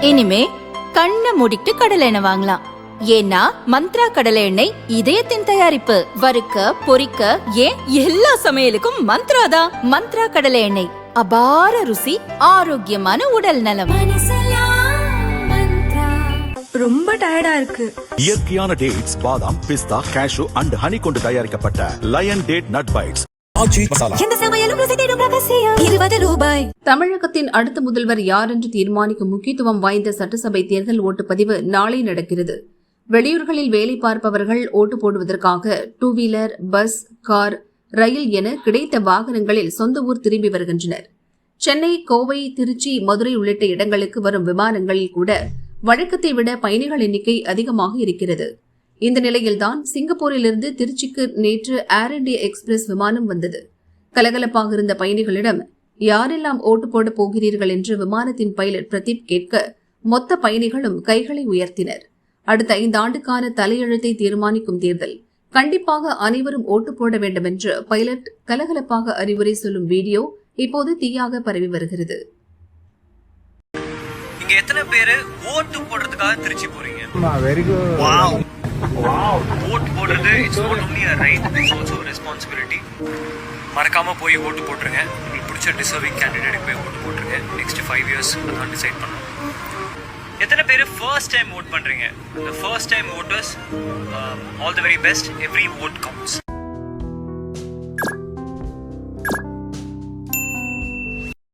இனிமே கண்ணை மூடிட்டு கடலை எண்ணெய் வாங்கலாம். ஏன்னா மந்த்ரா கடலை எண்ணெய் இதயத்தின் தயாரிப்பு. வறுக்க பொரிக்க ஏன் எல்லா சமையலுக்கும் மந்த்ரா தான். மந்த்ரா கடலை எண்ணெய், அபார ருசி, ஆரோக்கியமான உடல் நலம். ரொம்ப டயர்டா இருக்கு. இயற்கையான டேட்ஸ், பாதாம், பிஸ்தா, கேஷு அண்ட் ஹனி கொண்டு தயாரிக்கப்பட்ட லயன் டேட் நட் பைட்ஸ். தமிழகத்தின் அடுத்த முதல்வர் யார் என்று தீர்மானிக்கும் முக்கியத்துவம் வாய்ந்த சட்டசபை தேர்தல் ஓட்டுப்பதிவு நாளை நடக்கிறது. வெளியூர்களில் வேலை பார்ப்பவர்கள் ஓட்டு போடுவதற்காக டூ வீலர், பஸ், கார், ரயில் என கிடைத்த வாகனங்களில் சொந்த ஊர் திரும்பி வருகின்றனர். சென்னை, கோவை, திருச்சி, மதுரை உள்ளிட்ட இடங்களுக்கு வரும் விமானங்களில் கூட வழக்கத்தை விட பயணிகள் எண்ணிக்கை அதிகமாக இருக்கிறது. இந்த நிலையில்தான் சிங்கப்பூரிலிருந்து திருச்சிக்கு நேற்று ஏர் இண்டியா எக்ஸ்பிரஸ் விமானம் வந்தது. கலகலப்பாக இருந்த பயணிகளிடம் யாரெல்லாம் ஓட்டு போட போகிறீர்கள் என்று விமானத்தின் பைலட் பிரதீப் கேட்க மொத்த பயணிகளும் கைகளை உயர்த்தினர். அடுத்த 5 ஆண்டுக்கான தலையெழுத்தை தீர்மானிக்கும் தேர்தல், கண்டிப்பாக அனைவரும் ஓட்டு போட வேண்டும் என்று பைலட் கலகலப்பாக அறிவுரை சொல்லும் வீடியோ இப்போது தீயாக பரவி வருகிறது. இங்க எத்தனை பேரு ஓட்டு போடுறதுக்காக திருச்சி போறீங்க? Very good. வாவ். ஓட்டு போடுறது it's not only a right, it's also a responsibility. மறக்காம போய் ஓட்டு போட்டுருங்க. உங்களுக்கு பிடிச்ச டிசர்விங் கேண்டிடேட்டுக்கு போய் ஓட்டு போட்டுருங்க. நெக்ஸ்ட் 5 years அதான் டிசைட் பண்ணணும். எத்தனை பேர் ஃபர்ஸ்ட் டைம் ஓட் பண்றீங்க? The first time voters, all the very best. Every vote counts.